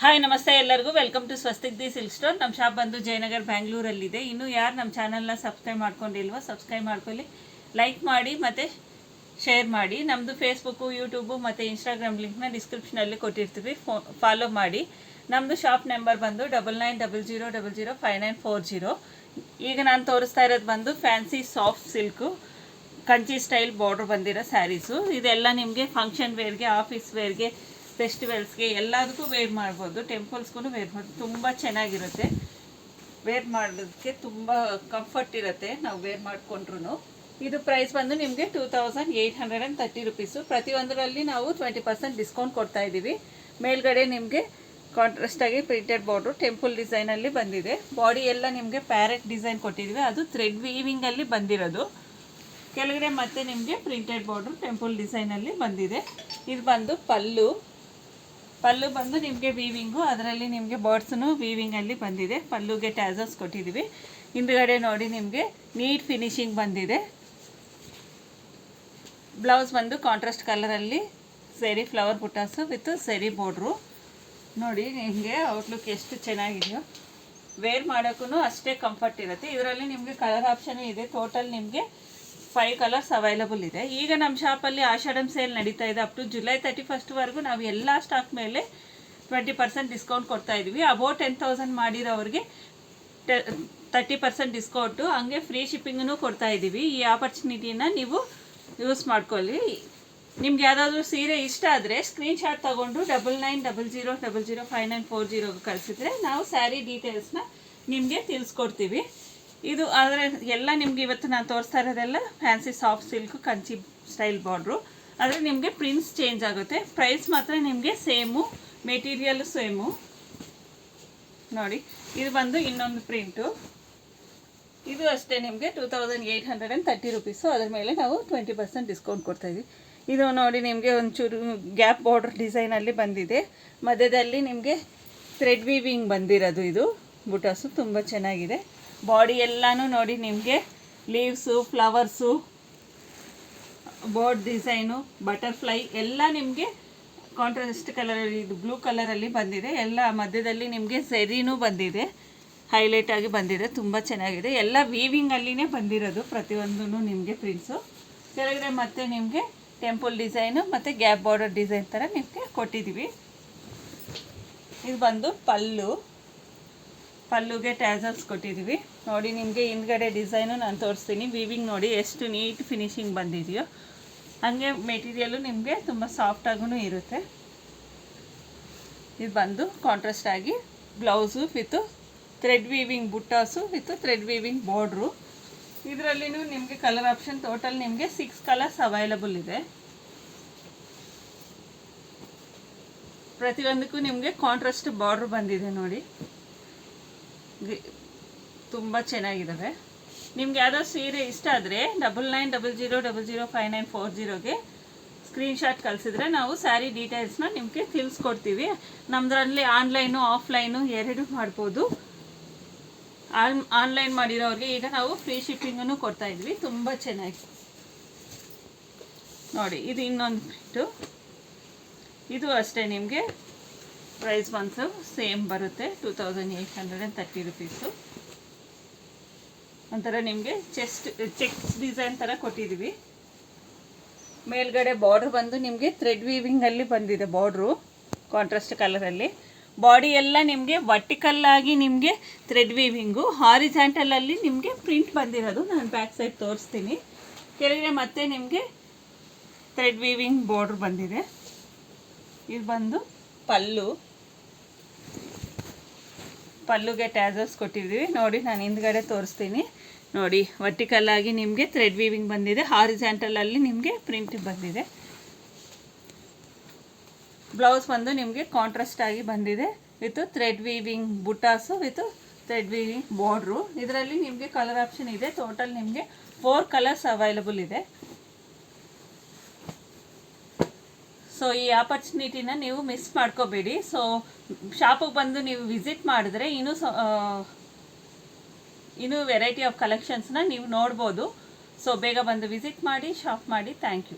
Hi ನಮಸ್ತೆ ಎಲ್ಲರಿಗೂ welcome to Swastik the silk store. ನಮ್ಮ ಶಾಪ್ ಬಂದು ಜಯನಗರ್ ಬ್ಯಾಂಗ್ಳೂರಲ್ಲಿದೆ. ಇನ್ನೂ ಯಾರು ನಮ್ಮ ಚಾನಲ್ನ ಸಬ್ಸ್ಕ್ರೈಬ್ ಮಾಡ್ಕೊಂಡಿಲ್ವೋ ಸಬ್ಸ್ಕ್ರೈಬ್ ಮಾಡ್ಕೊಳ್ಳಿ, ಲೈಕ್ ಮಾಡಿ ಮತ್ತು ಶೇರ್ ಮಾಡಿ. ನಮ್ಮದು ಫೇಸ್ಬುಕ್ಕು, ಯೂಟ್ಯೂಬು ಮತ್ತು ಇನ್ಸ್ಟಾಗ್ರಾಮ್ ಲಿಂಕ್ನ ಡಿಸ್ಕ್ರಿಪ್ಷನಲ್ಲಿ ಕೊಟ್ಟಿರ್ತೀವಿ, ಫಾಲೋ ಮಾಡಿ. ನಮ್ಮದು ಶಾಪ್ ನಂಬರ್ ಬಂದು 9900005940. ಈಗ ನಾನು ತೋರಿಸ್ತಾ ಇರೋದು ಬಂದು fancy soft silk Kanchi style border ಬಂದಿರೋ ಸ್ಯಾರೀಸು. ಇದೆಲ್ಲ ನಿಮಗೆ ಫಂಕ್ಷನ್ ವೇರ್ಗೆ, ಆಫೀಸ್ ವೇರ್ಗೆ, ಫೆಸ್ಟಿವಲ್ಸ್ಗೆ ಎಲ್ಲದಕ್ಕೂ ವೇರ್ ಮಾಡ್ಬೋದು, ಟೆಂಪಲ್ಸ್ಗೂ ವೇರ್ ಮಾಡ್ಬೋದು. ತುಂಬ ಚೆನ್ನಾಗಿರುತ್ತೆ, ವೇರ್ ಮಾಡೋದಕ್ಕೆ ತುಂಬ ಕಂಫರ್ಟ್ ಇರುತ್ತೆ ನಾವು ವೇರ್ ಮಾಡಿಕೊಂಡ್ರು. ಇದು ಪ್ರೈಸ್ ಬಂದು ನಿಮಗೆ 2830 ರುಪೀಸು. ಪ್ರತಿಯೊಂದರಲ್ಲಿ ನಾವು 20% ಡಿಸ್ಕೌಂಟ್ ಕೊಡ್ತಾ ಇದ್ದೀವಿ. ಮೇಲ್ಗಡೆ ನಿಮಗೆ ಕಾಂಟ್ರಾಸ್ಟಾಗಿ ಪ್ರಿಂಟೆಡ್ ಬಾರ್ಡ್ರು ಟೆಂಪಲ್ ಡಿಸೈನಲ್ಲಿ ಬಂದಿದೆ. ಬಾಡಿ ಎಲ್ಲ ನಿಮಗೆ ಪ್ಯಾರೆಟ್ ಡಿಸೈನ್ ಕೊಟ್ಟಿದ್ದೀವಿ, ಅದು ಥ್ರೆಡ್ ವೀವಿಂಗಲ್ಲಿ ಬಂದಿರೋದು. ಕೆಳಗಡೆ ಮತ್ತೆ ನಿಮಗೆ ಪ್ರಿಂಟೆಡ್ ಬಾರ್ಡ್ರು ಟೆಂಪಲ್ ಡಿಸೈನಲ್ಲಿ ಬಂದಿದೆ. ಇದು ಬಂದು ಪಲ್ಲು ಬಂದು ನಿಮಗೆ ವೀವಿಂಗು, ಅದರಲ್ಲಿ ನಿಮಗೆ ಬರ್ಡ್ಸೂ ವೀವಿಂಗಲ್ಲಿ ಬಂದಿದೆ. ಪಲ್ಲುಗೆ ಟ್ಯಾಸಲ್ಸ್ ಕೊಟ್ಟಿದ್ದೀವಿ. ಹಿಂದುಗಡೆ ನೋಡಿ ನಿಮಗೆ ನೀಟ್ ಫಿನಿಶಿಂಗ್ ಬಂದಿದೆ. ಬ್ಲೌಸ್ ಬಂದು ಕಾಂಟ್ರಾಸ್ಟ್ ಕಲರಲ್ಲಿ ಸೆರಿ ಫ್ಲವರ್ ಬುಟ್ಟಾಸು ವಿತ್ ಸೆರಿ ಬಾರ್ಡ್ರು. ನೋಡಿ ನಿಮಗೆ ಔಟ್ಲುಕ್ ಎಷ್ಟು ಚೆನ್ನಾಗಿದೆಯೋ, ವೇರ್ ಮಾಡೋಕ್ಕೂ ಅಷ್ಟೇ ಕಂಫರ್ಟ್ ಇರುತ್ತೆ. ಇದರಲ್ಲಿ ನಿಮಗೆ ಕಲರ್ ಆಪ್ಷನ್ ಇದೆ. ಟೋಟಲ್ ನಿಮಗೆ 5 ಕಲರ್ಸ್ ಅವೈಲಬಲ್ ಇದೆ. ಈಗ ನಮ್ಮ ಶಾಪಲ್ಲಿ ಆಷಾಢಂ ಸೇಲ್ ನಡೀತಾ ಇದೆ. ಅಪ್ ಟು ಜುಲೈ 31 ನಾವು ಎಲ್ಲ ಸ್ಟಾಕ್ ಮೇಲೆ 20% ಡಿಸ್ಕೌಂಟ್ ಕೊಡ್ತಾ ಇದ್ದೀವಿ. ಅಬೌವ್ 10,000 ಮಾಡಿರೋರಿಗೆ 30% ಡಿಸ್ಕೌಂಟು, ಹಂಗೆ ಫ್ರೀ ಶಿಪ್ಪಿಂಗೂ ಕೊಡ್ತಾ ಇದ್ದೀವಿ. ಈ ಆಪರ್ಚುನಿಟಿನ ನೀವು ಯೂಸ್ ಮಾಡ್ಕೊಳ್ಳಿ. ನಿಮ್ಗೆ ಯಾವುದಾದ್ರೂ ಸೀರೆ ಇಷ್ಟ ಆದರೆ ಸ್ಕ್ರೀನ್ಶಾಟ್ ತೊಗೊಂಡು 9900005940 ಕಳಿಸಿದ್ರೆ ನಾವು ಸ್ಯಾರಿ ಡೀಟೇಲ್ಸ್ನ ನಿಮಗೆ ತಿಳಿಸ್ಕೊಡ್ತೀವಿ. ಇದು ಆದರೆ ಎಲ್ಲ ನಿಮಗೆ ಇವತ್ತು ನಾನು ತೋರಿಸ್ತಾ ಇರೋದೆಲ್ಲ fancy soft silk Kanchi style border. ಆದರೆ ನಿಮಗೆ ಪ್ರಿಂಟ್ಸ್ ಚೇಂಜ್ ಆಗುತ್ತೆ, ಪ್ರೈಸ್ ಮಾತ್ರ ನಿಮಗೆ ಸೇಮು, ಮೆಟೀರಿಯಲ್ ಸೇಮು. ನೋಡಿ ಇದು ಬಂದು ಇನ್ನೊಂದು ಪ್ರಿಂಟು, ಇದು ಅಷ್ಟೇ ನಿಮಗೆ 2830 ರುಪೀಸು. ಅದ್ರ ಮೇಲೆ ನಾವು 20% ಡಿಸ್ಕೌಂಟ್ ಕೊಡ್ತಾಯಿದ್ವಿ. ಇದು ನೋಡಿ ನಿಮಗೆ ಒಂಚೂರು ಗ್ಯಾಪ್ ಬಾರ್ಡ್ರ್ ಡಿಸೈನಲ್ಲಿ ಬಂದಿದೆ. ಮಧ್ಯದಲ್ಲಿ ನಿಮಗೆ ಥ್ರೆಡ್ ವೀವಿಂಗ್ ಬಂದಿರೋದು. ಇದು ಬುಟಾಸು ತುಂಬ ಚೆನ್ನಾಗಿದೆ. ಬಾಡಿ ಎಲ್ಲನೂ ನೋಡಿ ನಿಮಗೆ leaves, flowers, board design, butterfly ಎಲ್ಲ ನಿಮಗೆ ಕಾಂಟ್ರಾಸ್ಟ್ ಕಲರಲ್ಲಿ, ಇದು ಬ್ಲೂ ಕಲರಲ್ಲಿ ಬಂದಿದೆ. ಎಲ್ಲ ಮಧ್ಯದಲ್ಲಿ ನಿಮಗೆ ಸೆರಿನೂ ಬಂದಿದೆ, ಹೈಲೈಟ್ ಆಗಿ ಬಂದಿದೆ, ತುಂಬ ಚೆನ್ನಾಗಿದೆ. ಎಲ್ಲ ವೀವಿಂಗಲ್ಲಿನೇ ಬಂದಿರೋದು ಪ್ರತಿಯೊಂದೂ ನಿಮಗೆ ಪ್ರಿಂಟ್ಸು. ಕೆಳಗಡೆ ಮತ್ತೆ ನಿಮಗೆ ಟೆಂಪಲ್ ಡಿಸೈನು ಮತ್ತು ಗ್ಯಾಪ್ ಬಾರ್ಡರ್ ಡಿಸೈನ್ ಥರ ನಿಮಗೆ ಕೊಟ್ಟಿದ್ದೀವಿ. ಇದು ಬಂದು ಪಲ್ಲುಗೆ ಟ್ಯಾಸಲ್ಸ್ ಕೊಟ್ಟಿದ್ದೀವಿ. ನೋಡಿ ನಿಮಗೆ ಹಿಂದ್ಗಡೆ ಡಿಸೈನು ನಾನು ತೋರಿಸ್ತೀನಿ. ವೀವಿಂಗ್ ನೋಡಿ ಎಷ್ಟು ನೀಟ್ ಫಿನಿಶಿಂಗ್ ಬಂದಿದೆಯೋ, ಹಾಗೆ ಮೆಟೀರಿಯಲು ನಿಮಗೆ ತುಂಬ ಸಾಫ್ಟಾಗೂ ಇರುತ್ತೆ. ಇದು ಬಂದು ಕಾಂಟ್ರಾಸ್ಟ್ ಆಗಿ blouse with thread weaving buttas with thread weaving border. ಇದರಲ್ಲಿನೂ ನಿಮಗೆ ಕಲರ್ ಆಪ್ಷನ್ ಟೋಟಲ್ ನಿಮಗೆ 6 ಕಲರ್ಸ್ ಅವೈಲಬಲ್ ಇದೆ. ಪ್ರತಿಯೊಂದಕ್ಕೂ ನಿಮಗೆ ಕಾಂಟ್ರಾಸ್ಟ್ ಬಾರ್ಡ್ರ್ ಬಂದಿದೆ. ನೋಡಿ ತುಂಬ ಚೆನ್ನಾಗಿದ್ದಾವೆ. ನಿಮ್ಗೆ ಯಾವುದೋ ಸೀರೆ ಇಷ್ಟ ಆದರೆ 9900005940ಗೆ ಸ್ಕ್ರೀನ್ಶಾಟ್ ಕಳಿಸಿದ್ರೆ ನಾವು ಸ್ಯಾರಿ ಡೀಟೇಲ್ಸ್ನ ನಿಮಗೆ ತಿಳಿಸ್ಕೊಡ್ತೀವಿ. ನಮ್ಮದ್ರಲ್ಲಿ ಆನ್ಲೈನು ಆಫ್ಲೈನು ಎರಡೂ ಮಾಡ್ಬೋದು. ಆನ್ಲೈನ್ ಮಾಡಿರೋರಿಗೆ ಈಗ ನಾವು ಫ್ರೀ ಶಿಪ್ಪಿಂಗನ್ನು ಕೊಡ್ತಾಯಿದ್ವಿ. ತುಂಬ ಚೆನ್ನಾಗಿ ನೋಡಿ. ಇದು ಇನ್ನೊಂದು ಪ್ರಿಂಟು, ಇದು ಅಷ್ಟೇ ನಿಮಗೆ ಪ್ರೈಸ್ ಬಂತು ಸೇಮ್ ಬರುತ್ತೆ, 2830 ರುಪೀಸು. ಒಂಥರ ನಿಮಗೆ ಚೆಕ್ಸ್ ಡಿಸೈನ್ ಥರ ಕೊಟ್ಟಿದ್ದೀವಿ. ಮೇಲ್ಗಡೆ ಬಾರ್ಡ್ರ್ ಬಂದು ನಿಮಗೆ ಥ್ರೆಡ್ ವೀವಿಂಗಲ್ಲಿ ಬಂದಿದೆ ಬಾರ್ಡ್ರು ಕಾಂಟ್ರಾಸ್ಟ್ ಕಲರಲ್ಲಿ. ಬಾಡಿ ಎಲ್ಲ ನಿಮಗೆ ವರ್ಟಿಕಲ್ಲಾಗಿ ನಿಮಗೆ ಥ್ರೆಡ್ ವೀವಿಂಗು, ಹಾರಿಜಾಂಟಲಲ್ಲಿ ನಿಮಗೆ ಪ್ರಿಂಟ್ ಬಂದಿರೋದು. ನಾನು ಬ್ಯಾಕ್ ಸೈಡ್ ತೋರಿಸ್ತೀನಿ. ಕೆಳಗಡೆ ಮತ್ತೆ ನಿಮಗೆ ಥ್ರೆಡ್ ವೀವಿಂಗ್ ಬಾರ್ಡ್ರ್ ಬಂದಿದೆ. ಇದು ಬಂದು ಪಲ್ಲುಗೆ ಟ್ಯಾಸಲ್ಸ್ ಕೊಟ್ಟಿದ್ದೀವಿ. ನೋಡಿ ನಾನು ಹಿಂದ್ಗಡೆ ತೋರಿಸ್ತೀನಿ. ನೋಡಿ ವರ್ಟಿಕಲ್ಲಾಗಿ ನಿಮಗೆ ಥ್ರೆಡ್ ವೀವಿಂಗ್ ಬಂದಿದೆ, ಹಾರಿಜಾಂಟಲಲ್ಲಿ ನಿಮಗೆ ಪ್ರಿಂಟ್ ಬಂದಿದೆ. ಬ್ಲೌಸ್ ಬಂದು ನಿಮಗೆ ಕಾಂಟ್ರಾಸ್ಟ್ ಆಗಿ ಬಂದಿದೆ with thread weaving buttas with thread weaving border. ಇದರಲ್ಲಿ ನಿಮಗೆ ಕಲರ್ ಆಪ್ಷನ್ ಇದೆ. ಟೋಟಲ್ ನಿಮಗೆ 4 ಕಲರ್ಸ್ ಅವೈಲಬಲ್ ಇದೆ. ಸೊ ಈ ಆಪರ್ಚುನಿಟಿನ ನೀವು ಮಿಸ್ ಮಾಡ್ಕೋಬೇಡಿ. ಸೊ ಶಾಪಿಗೆ ಬಂದು ನೀವು ವಿಸಿಟ್ ಮಾಡಿದ್ರೆ ಇನ್ನೂ ವೆರೈಟಿ ಆಫ್ ಕಲೆಕ್ಷನ್ಸ್ನ ನೀವು ನೋಡ್ಬೋದು. ಸೊ ಬೇಗ ಬಂದು ವಿಸಿಟ್ ಮಾಡಿ, ಶಾಪ್ ಮಾಡಿ. Thank you.